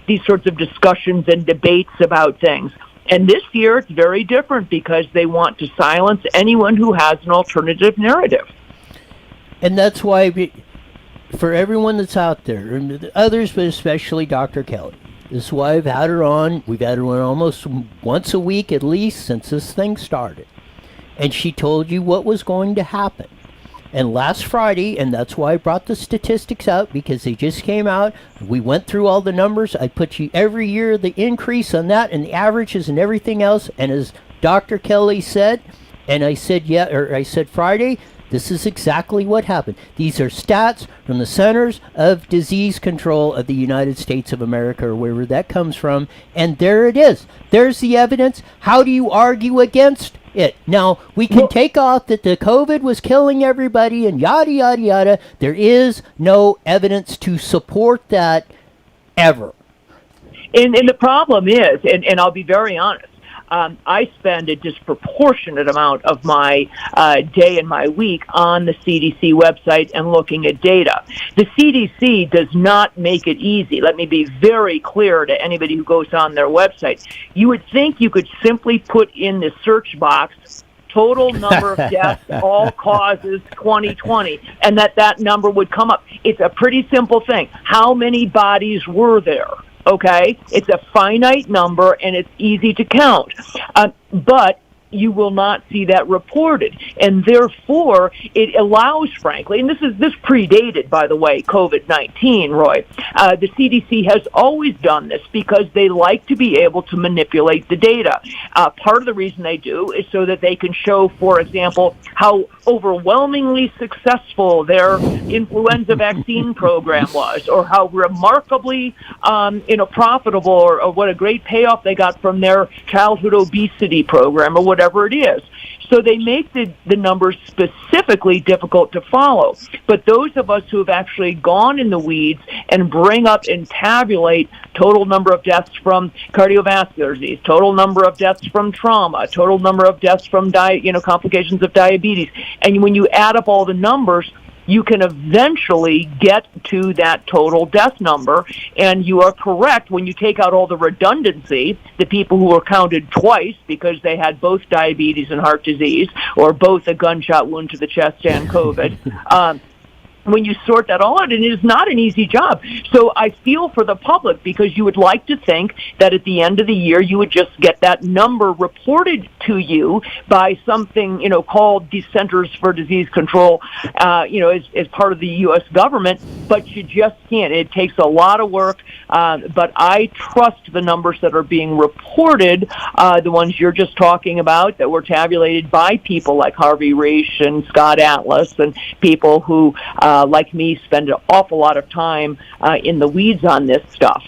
these sorts of discussions and debates about things. And this year it's very different because they want to silence anyone who has an alternative narrative.
And that's why, for everyone that's out there, and others, but especially Dr. Kelly, this is why I've had her on. We've had her on almost once a week at least since this thing started. And she told you what was going to happen. And last Friday, and that's why I brought the statistics out, because they just came out. We went through all the numbers. I put you every year the increase on that and the averages and everything else. And as Dr. Kelly said, and I said, I said Friday, this is exactly what happened. These are stats from the Centers of Disease Control of the United States of America, or wherever that comes from. And there it is. There's the evidence. How do you argue against it? Now, we can take off that the COVID was killing everybody and yada, yada, yada. There is no evidence to support that ever.
And the problem is, and I'll be very honest, I spend a disproportionate amount of my day and my week on the CDC website and looking at data. The CDC does not make it easy. Let me be very clear to anybody who goes on their website. You would think you could simply put in the search box total number of deaths, all causes 2020, and that number would come up. It's a pretty simple thing. How many bodies were there? Okay, it's a finite number and it's easy to count. But you will not see that reported. And therefore, it allows, frankly, and this predated, by the way, COVID-19, Roy. The CDC has always done this because they like to be able to manipulate the data. Part of the reason they do is so that they can show, for example, how overwhelmingly successful their influenza vaccine program was, or how remarkably profitable, or what a great payoff they got from their childhood obesity program, or whatever it is. So they make the numbers specifically difficult to follow. But those of us who have actually gone in the weeds and bring up and tabulate total number of deaths from cardiovascular disease, total number of deaths from trauma, total number of deaths from complications of diabetes, and when you add up all the numbers, you can eventually get to that total death number. And you are correct, when you take out all the redundancy, the people who were counted twice because they had both diabetes and heart disease, or both a gunshot wound to the chest and COVID, when you sort that all out, and it is not an easy job. So I feel for the public, because you would like to think that at the end of the year you would just get that number reported to you by something, called the Centers for Disease Control, as part of the U.S. government, but you just can't. It takes a lot of work, but I trust the numbers that are being reported, the ones you're just talking about, that were tabulated by people like Harvey Reisch and Scott Atlas, and people who, like me, spend an awful lot of time in the weeds on this stuff.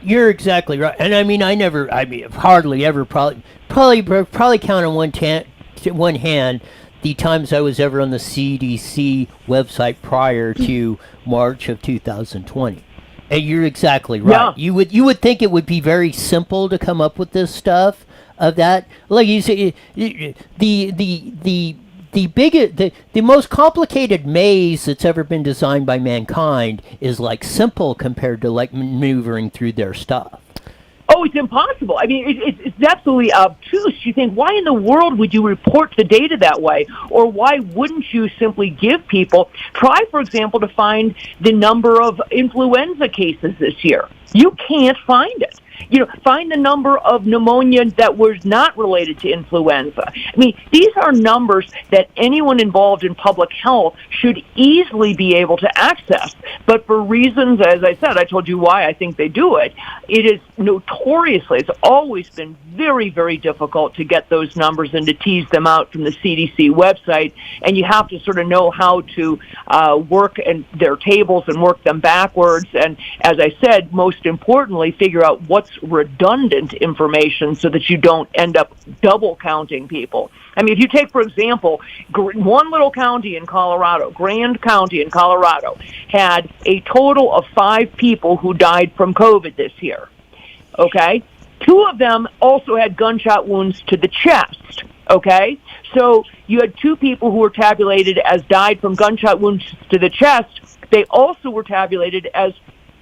You're exactly right. And hardly ever, probably count on one hand the times I was ever on the CDC website prior to March of 2020. And you're exactly right. Yeah. You would think it would be very simple to come up with this stuff of that. Like you say, the most complicated maze that's ever been designed by mankind is like simple compared to like maneuvering through their stuff.
Oh, it's impossible. I mean, it's absolutely obtuse. You think, why in the world would you report the data that way? Or why wouldn't you simply give people, try, for example, to find the number of influenza cases this year. You can't find it. Find the number of pneumonia that was not related to influenza. I mean, these are numbers that anyone involved in public health should easily be able to access. But for reasons, as I said, I told you why I think they do it. It is notoriously, it's always been very, very difficult to get those numbers and to tease them out from the CDC website. And you have to sort of know how to work in their tables and work them backwards. And as I said, most importantly, figure out what's redundant information so that you don't end up double counting people. I mean, if you take, for example, one little county in Colorado, Grand County in Colorado, had a total of 5 people who died from COVID this year. Okay? 2 of them also had gunshot wounds to the chest. Okay? So you had 2 people who were tabulated as died from gunshot wounds to the chest. They also were tabulated as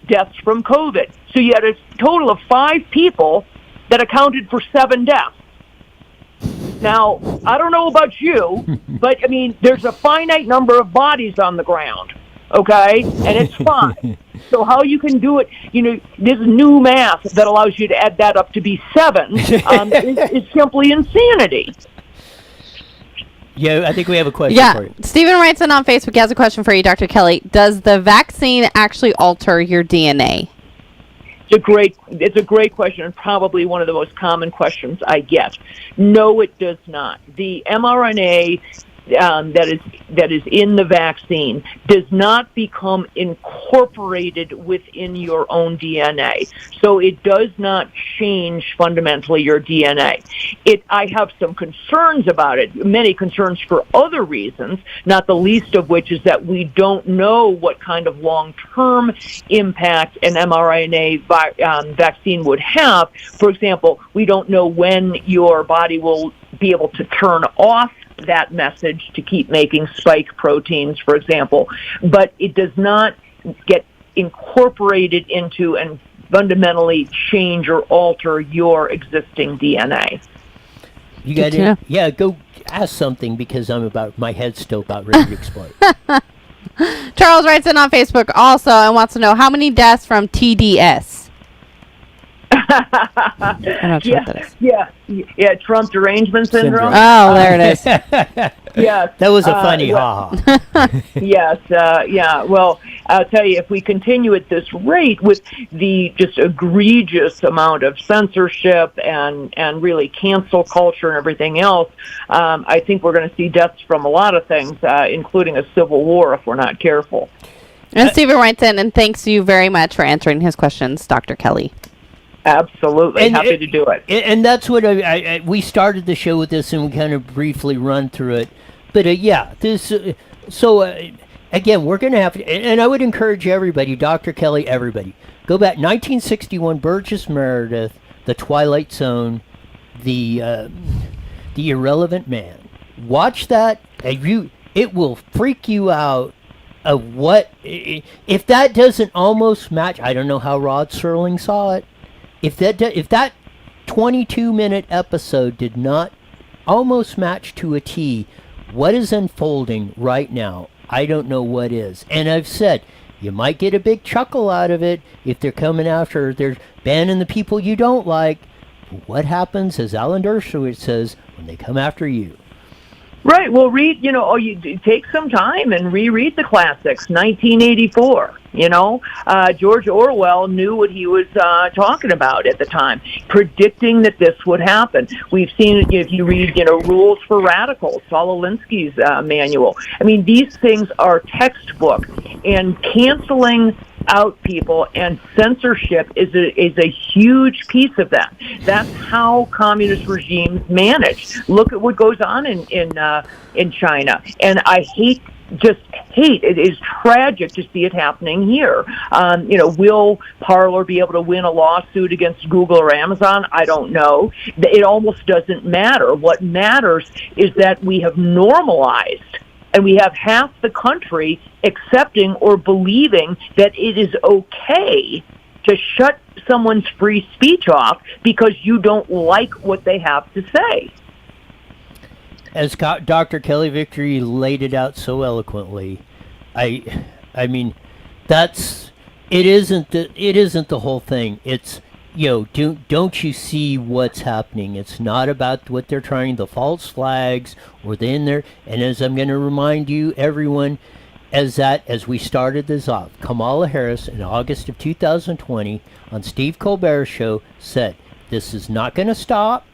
deaths from COVID. So you had a total of 5 people that accounted for 7 deaths. Now, I don't know about you, but I mean, there's a finite number of bodies on the ground, okay? And it's 5. So how you can do it, this new math that allows you to add that up to be 7 is simply insanity.
Yeah, I think we have a question for you.
Stephen writes in on Facebook. He has a question for you, Dr. Kelly. Does the vaccine actually alter your DNA?
It's a great question, and probably one of the most common questions I get. No, it does not. The mRNA that is in the vaccine does not become incorporated within your own DNA. So it does not change fundamentally your DNA. I have some concerns about it, many concerns for other reasons, not the least of which is that we don't know what kind of long-term impact an mRNA vaccine would have. For example, we don't know when your body will be able to turn off that message to keep making spike proteins, for example, but it does not get incorporated into and fundamentally change or alter your existing DNA.
You got it? Yeah, go ask something because my head's still about ready to explode.
Charles writes in on Facebook also and wants to know how many deaths from TDS. I'm not sure what that is.
Yeah, Trump derangement syndrome.
Oh, there it is.
Yes.
That was a funny ha.
Yes, yeah. Well, I'll tell you, if we continue at this rate with the just egregious amount of censorship and really cancel culture and everything else, I think we're going to see deaths from a lot of things, including a civil war if we're not careful.
And Stephen writes in, and thanks you very much for answering his questions, Dr. Kelly.
Absolutely. Happy to do it.
And that's what we started the show with this, and we kind of briefly run through it. But again, we're going to have to, and I would encourage everybody, Dr. Kelly, everybody, go back 1961, Burgess Meredith, The Twilight Zone, the Irrelevant Man. Watch that, and it will freak you out. Of what if that doesn't almost match? I don't know how Rod Serling saw it. If that 22-minute episode did not almost match to a T what is unfolding right now, I don't know what is. And I've said you might get a big chuckle out of it if they're coming after, they're banning the people you don't like. But what happens, as Alan Dershowitz says, when they come after you?
Right. Well, read, you take some time and reread the classics. 1984, George Orwell knew what he was talking about at the time, predicting that this would happen. We've seen it if you read, Rules for Radicals, Saul Alinsky's manual. I mean, these things are textbook, and canceling out people and censorship is a huge piece of that. That's how communist regimes manage. Look at what goes on in China, and I hate. It is tragic to see it happening here. Will Parler be able to win a lawsuit against Google or Amazon? I don't know. It almost doesn't matter. What matters is that we have normalized, and we have half the country accepting or believing that it is okay to shut someone's free speech off because you don't like what they have to say.
As Dr. Kelly Victory laid it out so eloquently, I mean, it isn't the whole thing. It's, don't you see what's happening? It's not about what they're trying, the false flags or the in there. And as I'm going to remind you, everyone, as we started this off, Kamala Harris in August of 2020 on Steve Colbert's show said, this is not going to stop.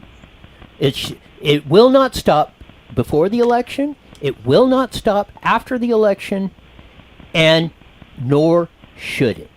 It will not stop before the election. It will not stop after the election, and nor should it.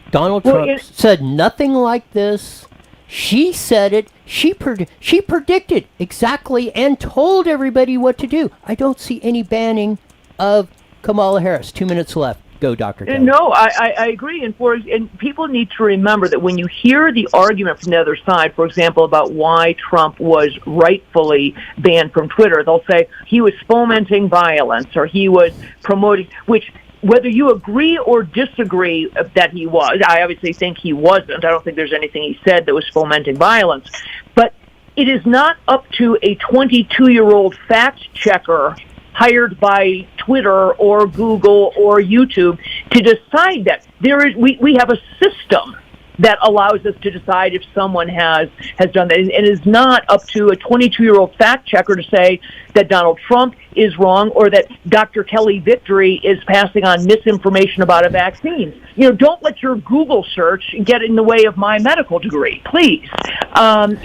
Donald Trump said nothing like this. She said it. She predicted exactly and told everybody what to do. I don't see any banning of Kamala Harris. 2 minutes left. Go, Dr. Kelly.
No, I agree. And people need to remember that when you hear the argument from the other side, for example, about why Trump was rightfully banned from Twitter, they'll say he was fomenting violence or he was promoting, which whether you agree or disagree that he was, I obviously think he wasn't. I don't think there's anything he said that was fomenting violence. But it is not up to a 22-year-old fact checker hired by Twitter or Google or YouTube to decide that. We have a system that allows us to decide if someone has done that. And it is not up to a 22-year-old fact checker to say that Donald Trump is wrong or that Dr. Kelly Victory is passing on misinformation about a vaccine. Don't let your Google search get in the way of my medical degree, please. And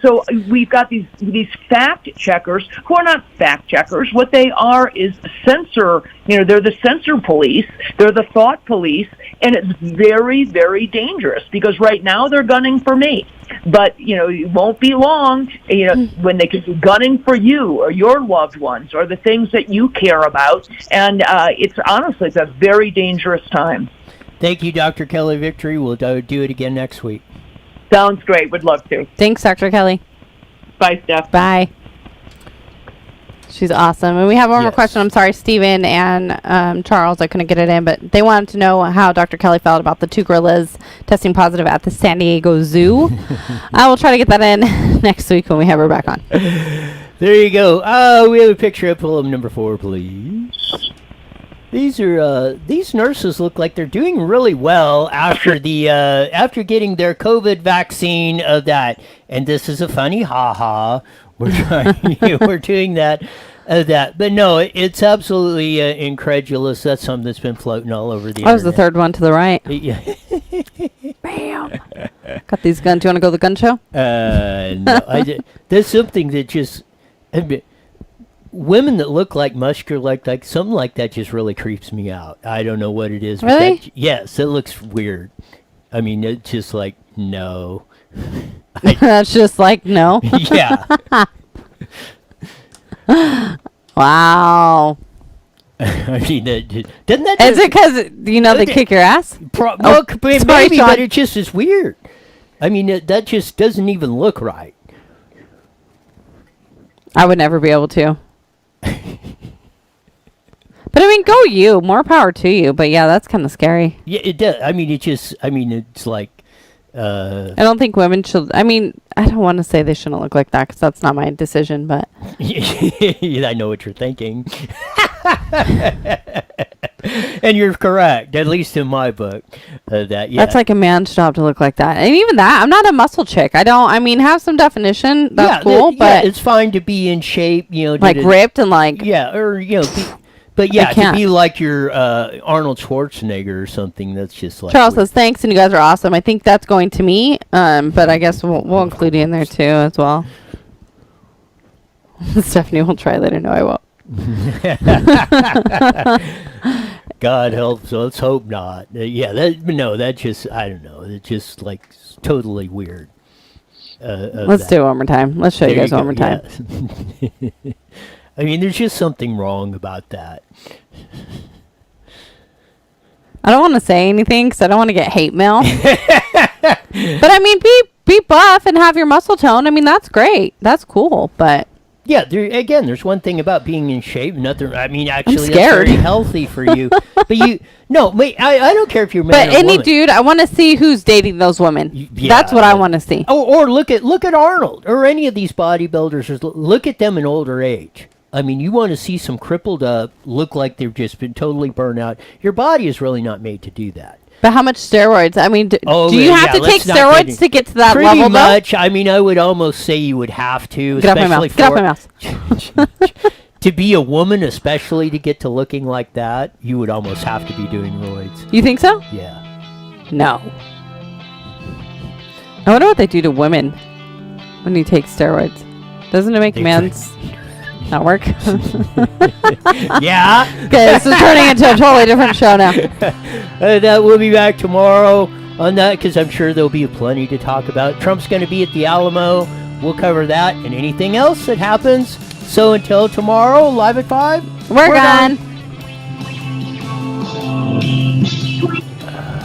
so we've got these fact checkers who are not fact checkers. What they are is censor. They're the censor police. They're the thought police, and it's very, very dangerous because right now they're gunning for me. But, it won't be long, when they could be gunning for you or your loved ones or the things that you care about. And it's a very dangerous time.
Thank you, Dr. Kelly Victory. We'll do it again next week.
Sounds great. Would love to.
Thanks, Dr. Kelly.
Bye, Steph.
Bye. She's awesome. And we have one more question. I'm sorry, Stephen and Charles, I couldn't get it in, but they wanted to know how Dr. Kelly felt about the 2 gorillas testing positive at the San Diego Zoo. I will try to get that in next week when we have her back on.
There you go. We have a picture of pull-up number 4, please. These nurses look like they're doing really well after after getting their COVID vaccine of that. And this is a funny ha-ha. We're doing that. But no, it's absolutely incredulous. That's something that's been floating all over the internet.
I was the third one to the right.
Yeah.
Bam. Got these guns. Do you want to go to the gun show?
No, there's something that just... women that look like muscular, like something like that just really creeps me out. I don't know what it is.
Really?
Yes, it looks weird. I mean, it's just like, no.
That's just like, no.
Yeah.
Wow.
I mean, doesn't that...
Is it because, they kick your ass?
Maybe, but it just is weird. I mean, that just doesn't even look right.
I would never be able to. But I mean, go you. More power to you. But yeah, that's kind of scary.
Yeah, it does. I mean, it's like...
I don't think women should... I mean, I don't want to say they shouldn't look like that because that's not my decision, but...
I know what you're thinking. And you're correct, at least in my book. That's
like a man's job to look like that. And even that, I'm not a muscle chick. Have some definition. That's cool, but...
it's fine to be in shape,
like ripped and like...
Yeah, or, but yeah, to be like your Arnold Schwarzenegger or something, that's just like...
Charles says, thanks, and you guys are awesome. I think that's going to me, but I guess we'll include you in there too as well. Stephanie will try later. No, I won't.
God help, so let's hope not. That just, I don't know. It's just like totally weird.
Let's do it one more time. Let's show you guys one more time.
Yeah. I mean, there's just something wrong about that.
I don't want to say anything because I don't want to get hate mail. But I mean, be buff and have your muscle tone. I mean, that's great. That's cool. But
yeah, there's one thing about being in shape. Actually,
I'm scared.
That's very healthy for you. But I don't care if you're man or
any
woman.
dude, I want to see who's dating those women. That's what I want to see.
Or look at Arnold or any of these bodybuilders. Look at them in older age. I mean, you want to see some crippled up, look like they've just been totally burned out. Your body is really not made to do that.
But how much steroids? I mean, do you have to take steroids to get to that level?
Pretty much. I mean, I would almost say you would have to.
Get off my mouth.
To be a woman, especially to get to looking like that, you would almost have to be doing roids.
You think so?
Yeah.
No. I wonder what they do to women when you take steroids. Doesn't it make men's not work?
Yeah.
Okay, this is turning into a totally different show now.
That we'll be back tomorrow on that because I'm sure there'll be plenty to talk about. Trump's going to be at the Alamo. We'll cover that and anything else that happens. So until tomorrow, live at 5.
We're gone.